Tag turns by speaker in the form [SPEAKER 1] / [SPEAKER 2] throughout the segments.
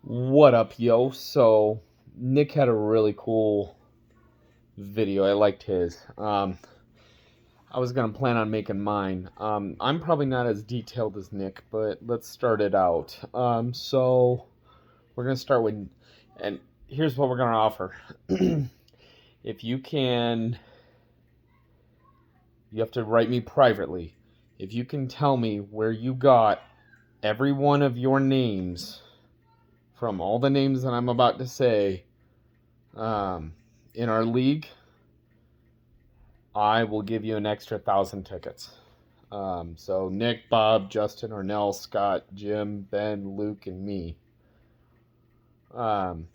[SPEAKER 1] What up, yo? So, Nick had a really cool video. I liked his. I was gonna plan on making mine. I'm probably not as detailed as Nick, but let's start it out. So we're gonna start with, and here's what we're gonna offer. If you can, you have to write me privately. If you can tell me where you got every one of your names from all the names that I'm about to say, um, in our league, I will give you an extra 1,000 tickets. So Nick, Bob, Justin, Arnell, Scott, Jim, Ben, Luke, and me, um,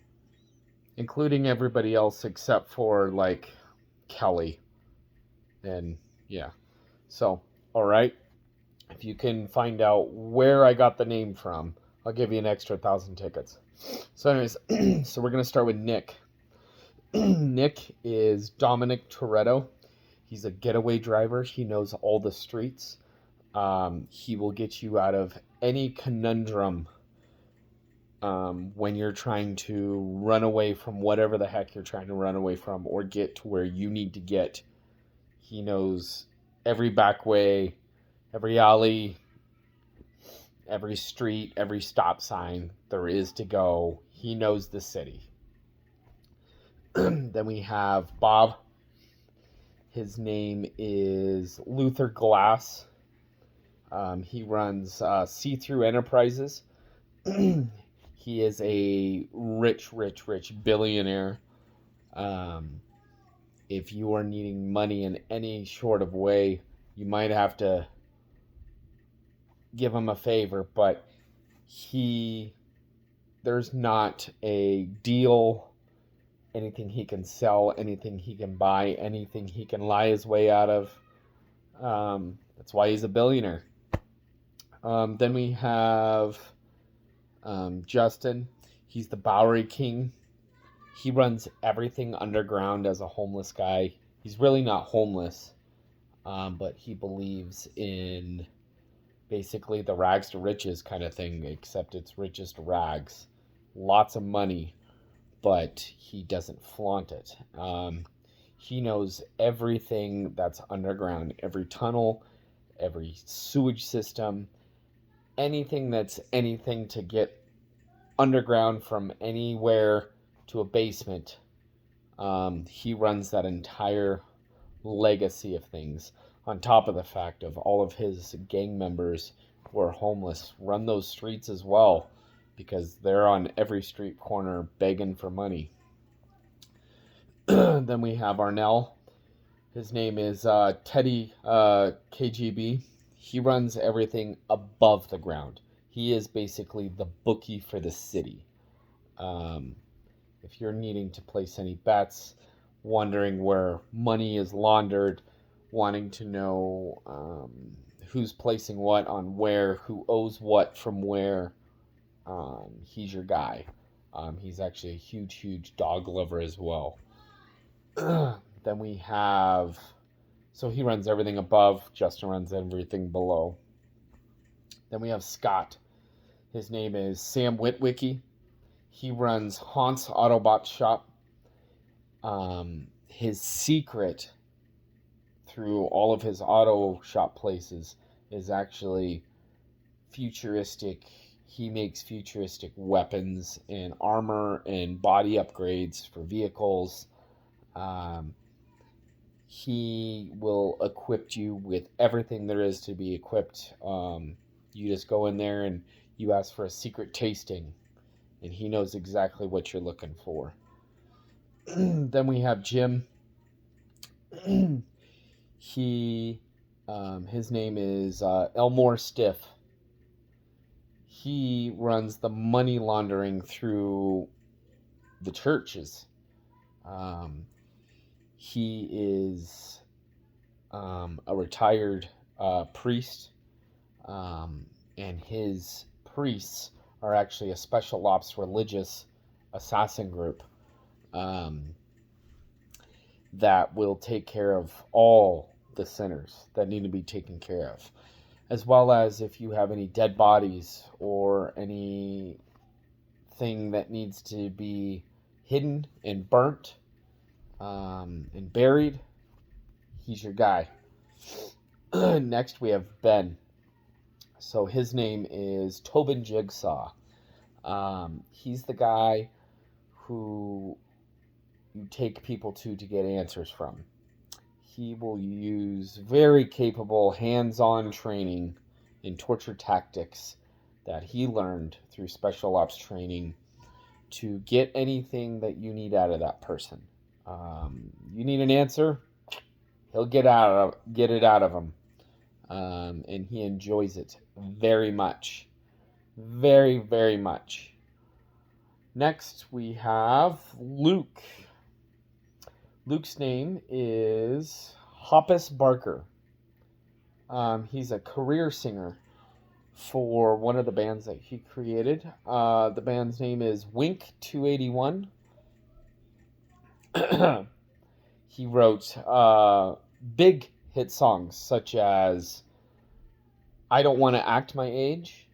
[SPEAKER 1] including everybody else except for like Kelly. And yeah, so all right, if you can find out where I got the name from, I'll give you an extra 1,000 tickets. So, anyways, so we're gonna start with Nick. Nick is Dominic Toretto. He's a getaway driver. He knows all the streets. He will get you out of any conundrum when you're trying to run away from whatever the heck you're trying to run away from or get to where you need to get. He knows every back way, every alley, every street, every stop sign there is to go. He knows the city. Then we have Bob. His name is Luther Glass. He runs See Through Enterprises. He is a rich billionaire. Um, if you are needing money in any sort of way, you might have to give him a favor, but there's not a deal, anything he can sell, anything he can buy, anything he can lie his way out of. That's why he's a billionaire. Then we have Justin. He's the Bowery King. He runs everything underground as a homeless guy. He's really not homeless, but he believes in basically the rags to riches kind of thing, except it's riches to rags. Lots of money, but he doesn't flaunt it. He knows everything that's underground, every tunnel, every sewage system, anything that's anything to get underground from anywhere to a basement. He runs that entire legacy of things, on top of the fact of all of his gang members who are homeless run those streets as well, because they're on every street corner begging for money. Then we have Arnell. His name is Teddy KGB. He runs everything above the ground. He is basically the bookie for the city. Um, if you're needing to place any bets, wondering where money is laundered, wanting to know who's placing what on where, who owes what from where, he's your guy. He's actually a huge dog lover as well. Then we have, so he runs everything above, Justin runs everything below. Then we have Scott. His name is Sam Witwicky. He runs Haunts Autobot Shop. His secret through all of his auto shop places is actually futuristic. He makes futuristic weapons and armor and body upgrades for vehicles. Um, he will equip you with everything there is to be equipped. You just go in there and you ask for a secret tasting, and he knows exactly what you're looking for. Then we have Jim. he, his name is Elmore Stiff. He runs the money laundering through the churches. Um, he is a retired priest, and his priests are actually a special ops religious assassin group um, that will take care of all the sinners that need to be taken care of, as well as if you have any dead bodies or anything thing that needs to be hidden and burnt and buried, he's your guy. Next, we have Ben. So his name is Tobin Jigsaw. He's the guy who you take people to get answers from. He will use very capable hands-on training in torture tactics that he learned through special ops training to get anything that you need out of that person. You need an answer, he'll get it out of him, and he enjoys it very much, very, very much. Next, we have Luke. Luke's name is Hoppus Barker. He's a career singer for one of the bands that he created. The band's name is Wink 281. He wrote big hit songs such as I Don't Want to Act My Age,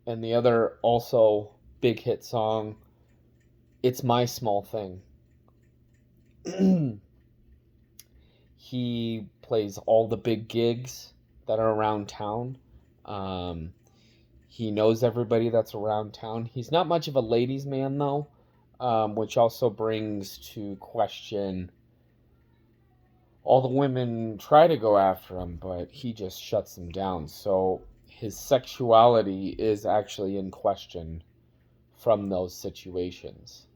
[SPEAKER 1] and the other also big hit song, It's My Small Thing. He plays all the big gigs that are around town. He knows everybody that's around town. He's not much of a ladies' man, though, which also brings to question all the women try to go after him, but he just shuts them down. So his sexuality is actually in question from those situations.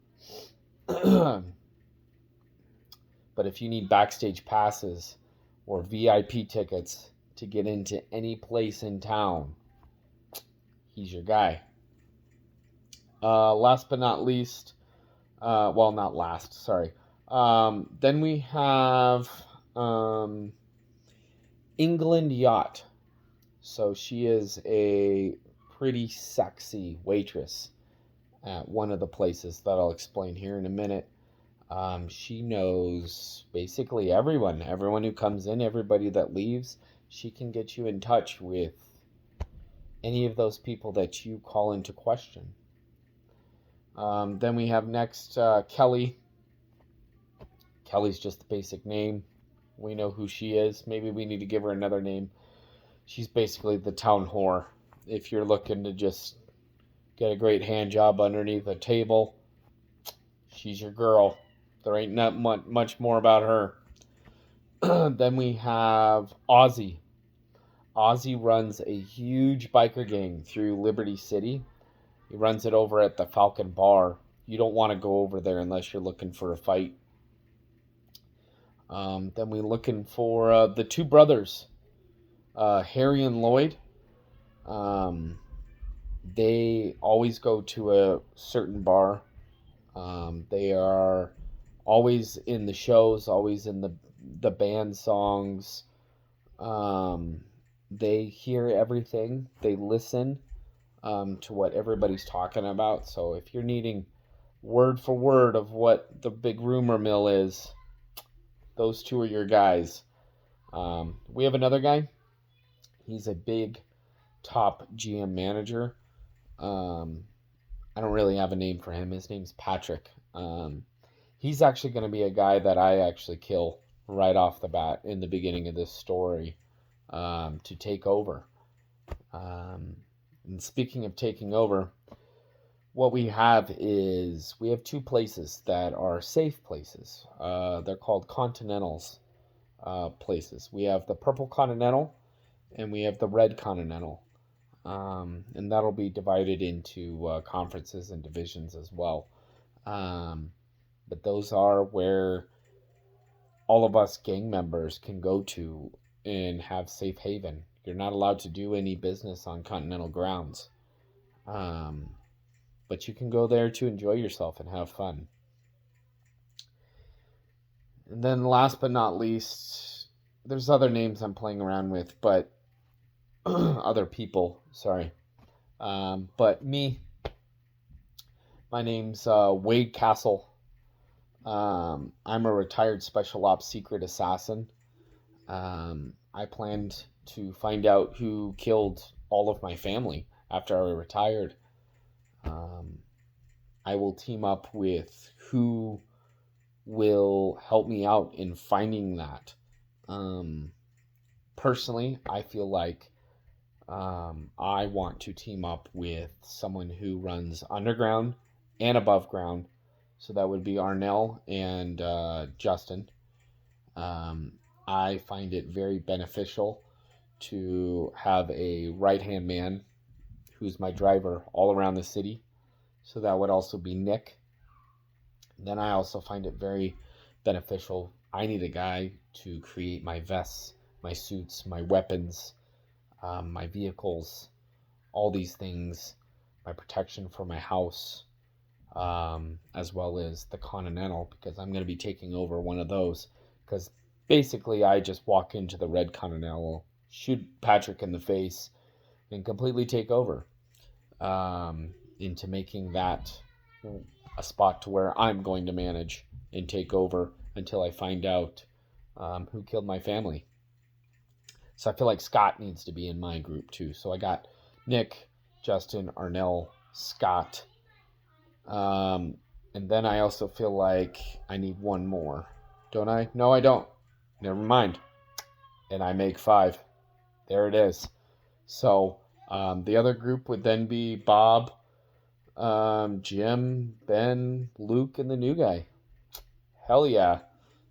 [SPEAKER 1] But if you need backstage passes or VIP tickets to get into any place in town, he's your guy. Last but not least, well, not last, sorry. Then we have England Yacht. So she is a pretty sexy waitress at one of the places that I'll explain here in a minute. She knows basically everyone who comes in, everybody that leaves. She can get you in touch with any of those people that you call into question. Then we have next Kelly. Kelly's just the basic name. We know who she is. Maybe we need to give her another name. She's basically the town whore. If you're looking to just get a great hand job underneath a table, she's your girl. There ain't not much more about her. Then we have Ozzy. Ozzy runs a huge biker gang through Liberty City. He runs it over at the Falcon Bar. You don't want to go over there unless you're looking for a fight. Then we're looking for the two brothers, Harry and Lloyd. They always go to a certain bar. They are always in the shows, always in the band songs. They hear everything. They listen to what everybody's talking about. So if you're needing word for word of what the big rumor mill is, those two are your guys. We have another guy. He's a big top GM manager. I don't really have a name for him. His name's Patrick. He's actually going to be a guy that I actually kill right off the bat in the beginning of this story to take over. And speaking of taking over, what we have is we have two places that are safe places. They're called Continentals places. We have the Purple Continental and we have the Red Continental. And that'll be divided into conferences and divisions as well. But those are where all of us gang members can go to and have safe haven. You're not allowed to do any business on Continental grounds. But you can go there to enjoy yourself and have fun. And then last but not least, there's other names I'm playing around with, but other people, sorry. But me, my name's Wade Castle. I'm a retired special ops secret assassin. I planned to find out who killed all of my family after I retired. I will team up with who will help me out in finding that. Um, Personally, I feel like I want to team up with someone who runs underground and above ground. So that would be Arnell and Justin. Um, I find it very beneficial to have a right hand man who's my driver all around the city. So that would also be Nick. Then I also find it very beneficial. I need a guy to create my vests, my suits, my weapons, my vehicles, all these things, my protection for my house, as well as the Continental, because I'm going to be taking over one of those. Because basically, I just walk into the red Continental, shoot Patrick in the face, and completely take over, into making that a spot to where I'm going to manage and take over until I find out who killed my family. So I feel like Scott needs to be in my group too. So I got Nick, Justin, Arnell, Scott. And then I also feel like I need one more. Don't I? No, I don't. Never mind. And I make 5. There it is. So the other group would then be Bob, Jim, Ben, Luke, and the new guy. Hell yeah.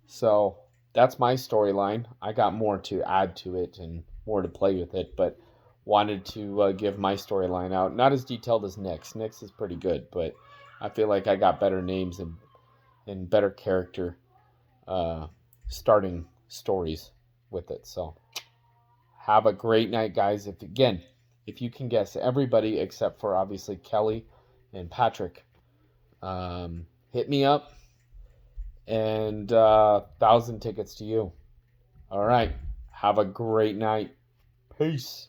[SPEAKER 1] So that's my storyline. I got more to add to it and more to play with it, but wanted to give my storyline out. Not as detailed as Nick's. Nick's is pretty good, but I feel like I got better names and better character starting stories with it. So have a great night, guys. If you can guess everybody except for obviously Kelly and Patrick, hit me up and 1,000 tickets to you. All right. Have a great night. Peace.